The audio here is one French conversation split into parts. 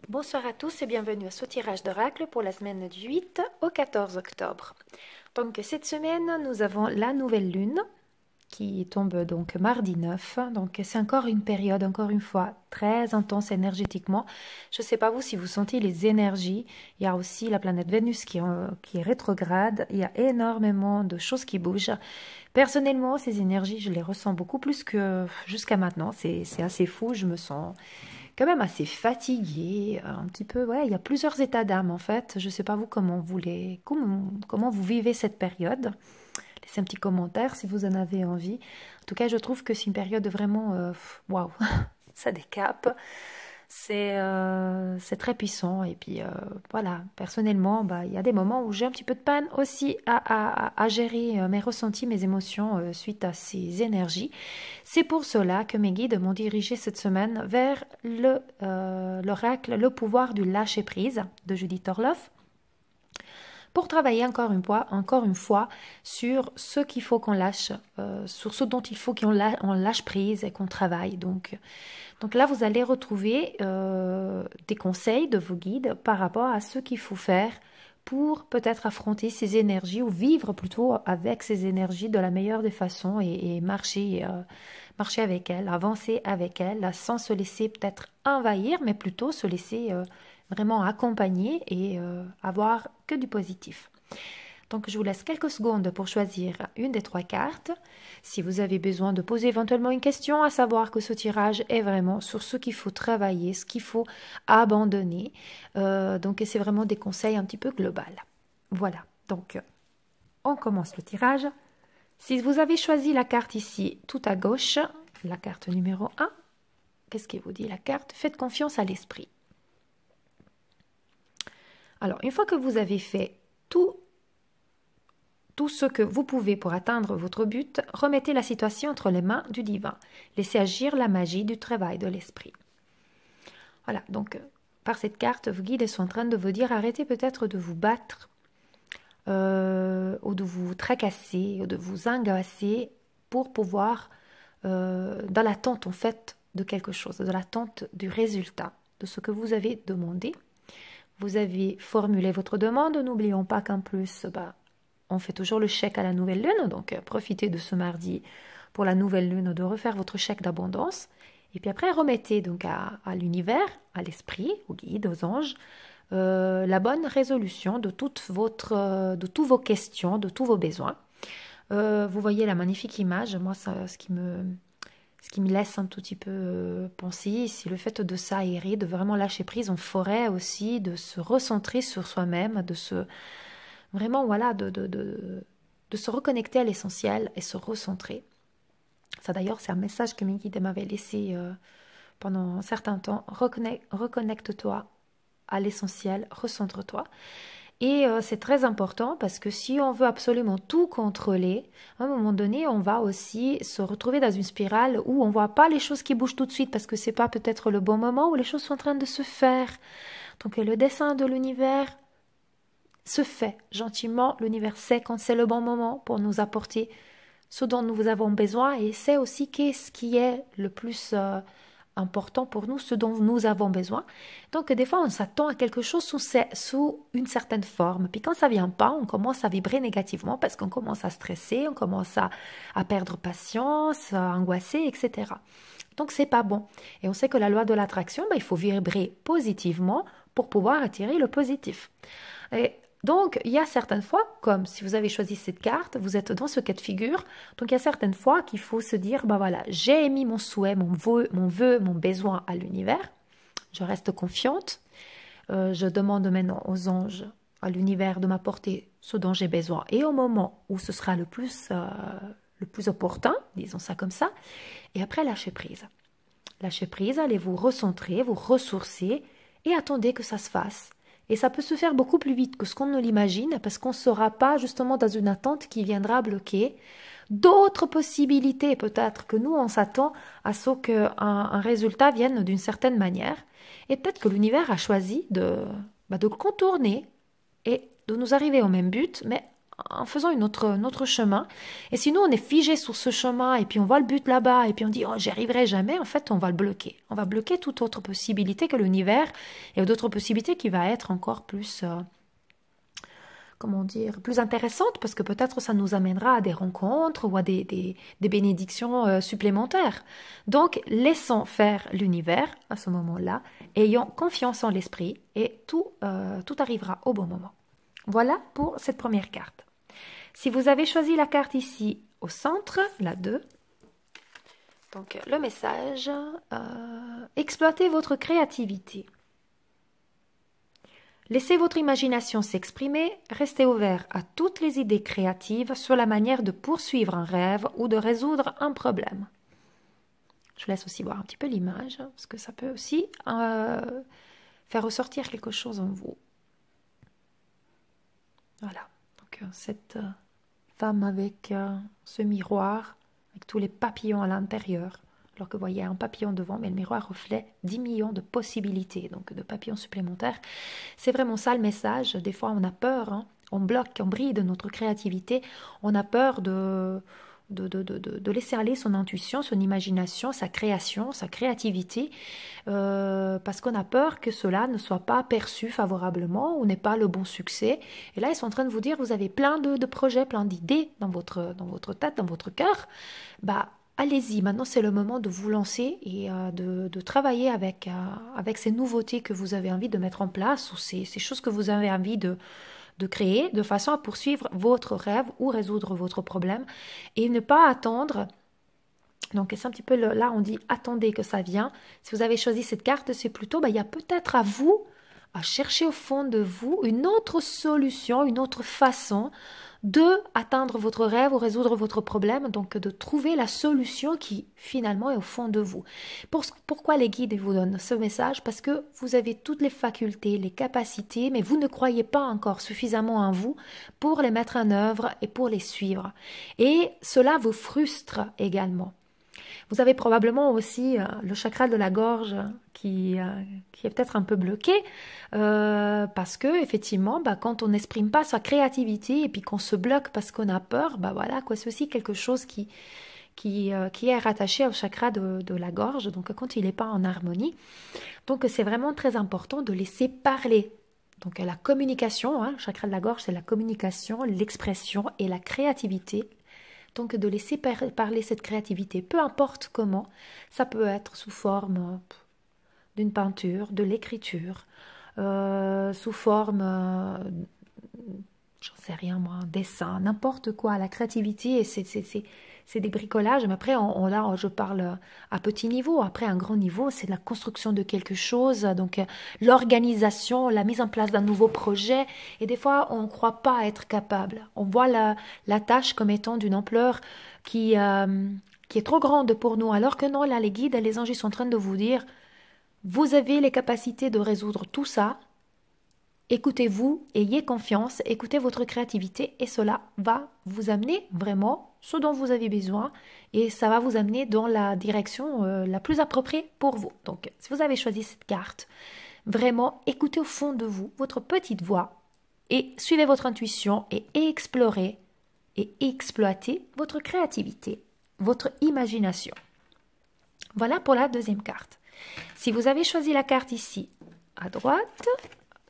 Bonsoir à tous et bienvenue à ce tirage d'oracle pour la semaine du 8 au 14 octobre. Donc cette semaine, nous avons la nouvelle lune qui tombe donc mardi 9. Donc c'est encore une période, encore une fois, très intense énergétiquement. Je ne sais pas vous si vous sentez les énergies. Il y a aussi la planète Vénus qui est rétrograde. Il y a énormément de choses qui bougent. Personnellement, ces énergies, je les ressens beaucoup plus que jusqu'à maintenant. C'est assez fou, je me sens quand même assez fatiguée, un petit peu, ouais, il y a plusieurs états d'âme en fait. Je ne sais pas vous comment vous vivez cette période. Laissez un petit commentaire si vous en avez envie. En tout cas, je trouve que c'est une période vraiment, waouh, ça décape. C'est très puissant et puis voilà, personnellement, bah, il y a des moments où j'ai un petit peu de peine aussi à gérer mes ressentis, mes émotions suite à ces énergies. C'est pour cela que mes guides m'ont dirigé cette semaine vers l'oracle Le pouvoir du lâcher-prise de Judith Orloff pour travailler encore une fois sur ce qu'il faut qu'on lâche, sur ce dont il faut qu'on lâche prise et qu'on travaille. Donc là, vous allez retrouver des conseils de vos guides par rapport à ce qu'il faut faire pour peut-être affronter ces énergies ou vivre plutôt avec ces énergies de la meilleure des façons et marcher avec elles, avancer avec elles sans se laisser peut-être envahir, mais plutôt se laisser vraiment accompagner et avoir que du positif. Donc, je vous laisse quelques secondes pour choisir une des trois cartes. Si vous avez besoin de poser éventuellement une question, à savoir que ce tirage est vraiment sur ce qu'il faut travailler, ce qu'il faut abandonner. Donc, c'est vraiment des conseils un petit peu globaux. Voilà, donc on commence le tirage. Si vous avez choisi la carte ici, tout à gauche, la carte numéro 1, qu'est-ce qu'il vous dit la carte? Faites confiance à l'esprit. Alors, une fois que vous avez fait tout ce que vous pouvez pour atteindre votre but, remettez la situation entre les mains du divin. Laissez agir la magie du travail de l'esprit. Voilà, donc par cette carte, vos guides sont en train de vous dire arrêtez peut-être de vous battre ou de vous tracasser ou de vous agacer pour pouvoir, dans l'attente en fait de quelque chose, de l'attente du résultat de ce que vous avez demandé. Vous avez formulé votre demande, n'oublions pas qu'en plus, on fait toujours le chèque à la nouvelle lune, donc profitez de ce mardi pour la nouvelle lune de refaire votre chèque d'abondance. Et puis après, remettez donc à l'univers, à l'esprit, aux guides, aux anges, la bonne résolution de toutes vos questions, de tous vos besoins. Vous voyez la magnifique image, moi, ce qui me laisse un tout petit peu penser, c'est le fait de s'aérer, de vraiment lâcher prise en forêt aussi, de se recentrer sur soi-même, de se vraiment voilà, de se reconnecter à l'essentiel et se recentrer. Ça d'ailleurs, c'est un message que mes guides m'avaient laissé pendant un certain temps. Reconnecte-toi à l'essentiel, recentre-toi. Et c'est très important parce que si on veut absolument tout contrôler, à un moment donné, on va aussi se retrouver dans une spirale où on ne voit pas les choses qui bougent tout de suite parce que ce n'est pas peut-être le bon moment où les choses sont en train de se faire. Donc le dessin de l'univers se fait gentiment. L'univers sait quand c'est le bon moment pour nous apporter ce dont nous avons besoin et sait aussi qu'est-ce qui est le plus important pour nous, ce dont nous avons besoin. Donc des fois on s'attend à quelque chose sous une certaine forme, puis quand ça vient pas, on commence à vibrer négativement parce qu'on commence à stresser, on commence à perdre patience, à angoisser, etc. Donc c'est pas bon. Et on sait que la loi de l'attraction, il faut vibrer positivement pour pouvoir attirer le positif. Et donc, il y a certaines fois, comme si vous avez choisi cette carte, vous êtes dans ce cas de figure, donc il y a certaines fois qu'il faut se dire, voilà, j'ai émis mon souhait, mon vœu, mon besoin à l'univers, je reste confiante, je demande maintenant aux anges, à l'univers de m'apporter ce dont j'ai besoin, et au moment où ce sera le plus opportun, disons ça comme ça, et après lâchez prise. Lâchez prise, allez vous recentrer, vous ressourcer, et attendez que ça se fasse. Et ça peut se faire beaucoup plus vite que ce qu'on ne l'imagine parce qu'on ne sera pas justement dans une attente qui viendra bloquer d'autres possibilités peut-être que nous on s'attend à ce qu'un résultat vienne d'une certaine manière et peut-être que l'univers a choisi de le contourner et de nous arriver au même but mais en faisant notre chemin. Et sinon, on est figé sur ce chemin et puis on voit le but là-bas et puis on dit, oh, j'y arriverai jamais. En fait, on va le bloquer. On va bloquer toute autre possibilité que l'univers et d'autres possibilités qui va être encore plus, comment dire, plus intéressante parce que peut-être ça nous amènera à des rencontres ou à des bénédictions supplémentaires. Donc, laissons faire l'univers à ce moment-là, ayons confiance en l'esprit et tout arrivera au bon moment. Voilà pour cette première carte. Si vous avez choisi la carte ici au centre, la 2, donc le message, exploitez votre créativité. Laissez votre imagination s'exprimer, restez ouvert à toutes les idées créatives sur la manière de poursuivre un rêve ou de résoudre un problème. Je laisse aussi voir un petit peu l'image, parce que ça peut aussi faire ressortir quelque chose en vous. Voilà, donc cette femme avec ce miroir, avec tous les papillons à l'intérieur, alors que vous voyez un papillon devant, mais le miroir reflète 10 millions de possibilités, donc de papillons supplémentaires. C'est vraiment ça le message. Des fois, on a peur, hein, on bloque, on bride notre créativité, on a peur de laisser aller son intuition, son imagination, sa création, sa créativité, parce qu'on a peur que cela ne soit pas perçu favorablement ou n'ait pas le bon succès. Et là, ils sont en train de vous dire, vous avez plein de projets, plein d'idées dans votre tête, dans votre cœur. Bah, allez-y, maintenant c'est le moment de vous lancer et de travailler avec ces nouveautés que vous avez envie de mettre en place ou ces choses que vous avez envie de créer de façon à poursuivre votre rêve ou résoudre votre problème et ne pas attendre. Donc c'est un petit peu là on dit attendez que ça vienne. Si vous avez choisi cette carte, c'est plutôt il y a peut-être à vous à chercher au fond de vous une autre solution, une autre façon de atteindre votre rêve ou résoudre votre problème, donc de trouver la solution qui finalement est au fond de vous. Pourquoi les guides vous donnent ce message? Parce que vous avez toutes les facultés, les capacités, mais vous ne croyez pas encore suffisamment en vous pour les mettre en œuvre et pour les suivre. Et cela vous frustre également. Vous avez probablement aussi le chakra de la gorge qui est peut-être un peu bloqué parce que effectivement, quand on n'exprime pas sa créativité et puis qu'on se bloque parce qu'on a peur, voilà, quoi, c'est aussi quelque chose qui est rattaché au chakra de la gorge, donc quand il n'est pas en harmonie. Donc c'est vraiment très important de laisser parler. Donc la communication, le chakra de la gorge, c'est la communication, l'expression et la créativité. Donc de laisser parler cette créativité, peu importe comment, ça peut être sous forme d'une peinture, de l'écriture, sous forme, j'en sais rien moi, un dessin, n'importe quoi. La créativité, c'est des bricolages, mais après, là, je parle à petit niveau. Après, à un grand niveau, c'est la construction de quelque chose, donc l'organisation, la mise en place d'un nouveau projet. Et des fois, on ne croit pas être capable. On voit la tâche comme étant d'une ampleur qui est trop grande pour nous, alors que non, là, les guides et les anges sont en train de vous dire, vous avez les capacités de résoudre tout ça. Écoutez-vous, ayez confiance, écoutez votre créativité et cela va vous amener vraiment ce dont vous avez besoin et ça va vous amener dans la direction la plus appropriée pour vous. Donc, si vous avez choisi cette carte, vraiment écoutez au fond de vous votre petite voix et suivez votre intuition et explorez et exploitez votre créativité, votre imagination. Voilà pour la deuxième carte. Si vous avez choisi la carte ici à droite,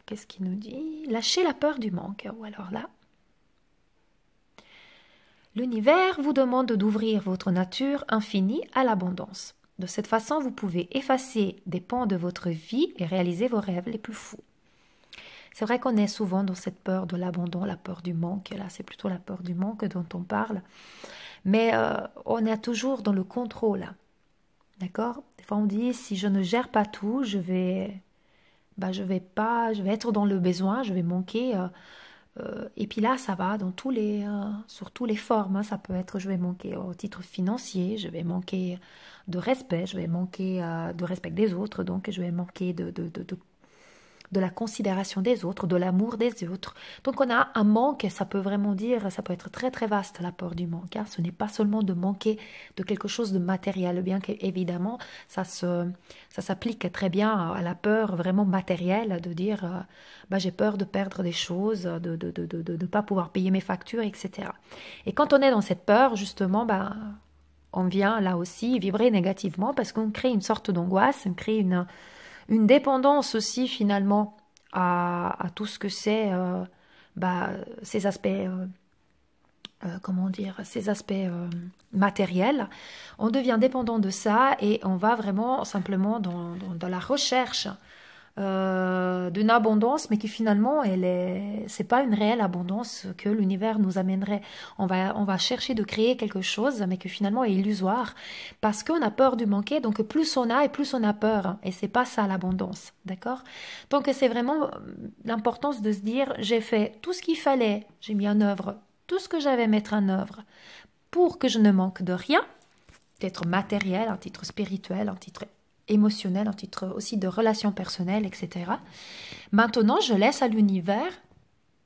qu'est-ce qu'il nous dit? Lâchez la peur du manque. Ou alors là, l'univers vous demande d'ouvrir votre nature infinie à l'abondance. De cette façon, vous pouvez effacer des pans de votre vie et réaliser vos rêves les plus fous. C'est vrai qu'on est souvent dans cette peur de l'abandon, la peur du manque. Là, c'est plutôt la peur du manque dont on parle. Mais on est toujours dans le contrôle. D'accord? Des fois, on dit, si je ne gère pas tout, je vais être dans le besoin, je vais manquer. Et puis là, ça va dans sur toutes les formes. Hein. Ça peut être, je vais manquer au titre financier, je vais manquer de respect, je vais manquer de respect des autres, donc je vais manquer de la considération des autres, de l'amour des autres. Donc on a un manque, ça peut vraiment dire, ça peut être très très vaste la peur du manque. Hein. Ce n'est pas seulement de manquer de quelque chose de matériel, bien qu'évidemment ça s'applique très bien à la peur vraiment matérielle, de dire bah, j'ai peur de perdre des choses, de ne pas pouvoir payer mes factures, etc. Et quand on est dans cette peur, justement, bah, on vient là aussi vibrer négativement parce qu'on crée une sorte d'angoisse, on crée une dépendance aussi finalement à tout ce que c'est bah, ces aspects, comment dire, ces aspects matériels. On devient dépendant de ça et on va vraiment simplement dans la recherche d'une abondance, mais qui finalement, c'est pas une réelle abondance que l'univers nous amènerait. On va chercher de créer quelque chose, mais que finalement est illusoire, parce qu'on a peur du manquer. Donc plus on a et plus on a peur, et c'est pas ça l'abondance, d'accord? Donc c'est vraiment l'importance de se dire, j'ai fait tout ce qu'il fallait, j'ai mis en œuvre tout ce que j'avais à mettre en œuvre pour que je ne manque de rien, titre matériel, un titre spirituel, un titre émotionnel, un titre aussi de relations personnelles, etc. Maintenant, je laisse à l'univers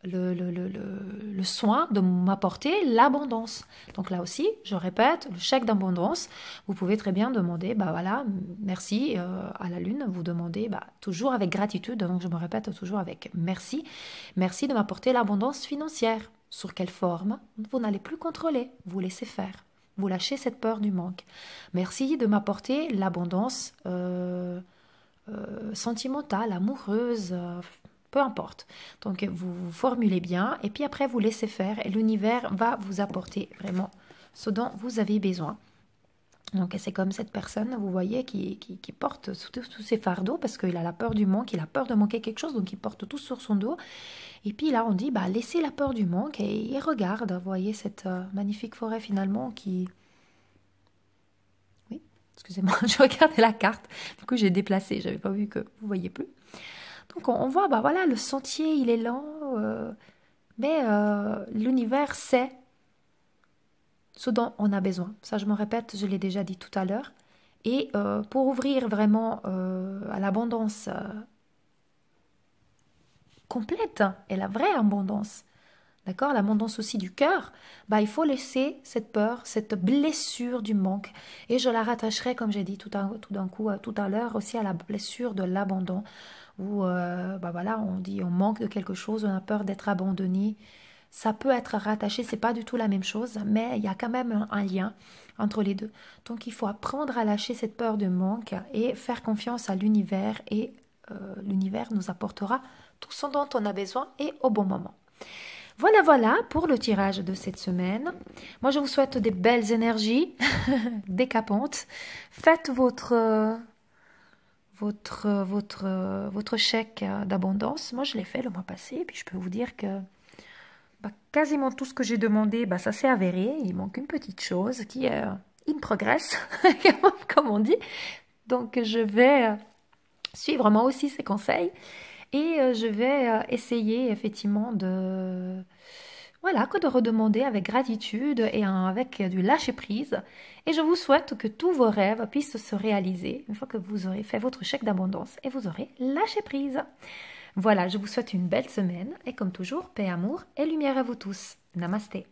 le soin de m'apporter l'abondance. Donc là aussi, je répète, le chèque d'abondance, vous pouvez très bien demander, bah voilà, merci à la lune, vous demandez bah, toujours avec gratitude, donc je me répète toujours avec merci, merci de m'apporter l'abondance financière. Sur quelle forme? Vous n'allez plus contrôler, vous laissez faire. Vous lâchez cette peur du manque. Merci de m'apporter l'abondance sentimentale, amoureuse, peu importe. Donc vous formulez bien et puis après vous laissez faire et l'univers va vous apporter vraiment ce dont vous avez besoin. Donc c'est comme cette personne, vous voyez, qui porte tous ses fardeaux parce qu'il a la peur du manque, il a peur de manquer quelque chose, donc il porte tout sur son dos. Et puis là on dit, bah laissez la peur du manque et regarde, vous voyez cette magnifique forêt finalement qui... Oui, excusez-moi, je regardais la carte, du coup j'ai déplacé, j'avais pas vu que vous voyez plus. Donc on voit, bah voilà, le sentier il est lent, mais l'univers sait ce dont on a besoin. Ça, je me répète, je l'ai déjà dit tout à l'heure. Et pour ouvrir vraiment à l'abondance complète et la vraie abondance, d'accord, l'abondance aussi du cœur, bah, il faut laisser cette peur, cette blessure du manque. Et je la rattacherai, comme j'ai dit tout d'un coup, tout à l'heure, aussi à la blessure de l'abandon, où bah, voilà, on dit on manque de quelque chose, on a peur d'être abandonné. Ça peut être rattaché, c'est pas du tout la même chose, mais il y a quand même un lien entre les deux. Donc il faut apprendre à lâcher cette peur de manque et faire confiance à l'univers et l'univers nous apportera tout ce dont on a besoin et au bon moment. Voilà, voilà pour le tirage de cette semaine. Moi, je vous souhaite des belles énergies décapantes. Faites votre chèque d'abondance. Moi, je l'ai fait le mois passé et puis je peux vous dire que bah, quasiment tout ce que j'ai demandé, bah, ça s'est avéré. Il manque une petite chose qui est in progress, comme on dit. Donc, je vais suivre moi aussi ces conseils et je vais essayer effectivement de redemander avec gratitude et avec du lâcher-prise. Et je vous souhaite que tous vos rêves puissent se réaliser une fois que vous aurez fait votre chèque d'abondance et vous aurez lâché-prise. Voilà, je vous souhaite une belle semaine et comme toujours, paix, amour et lumière à vous tous. Namasté.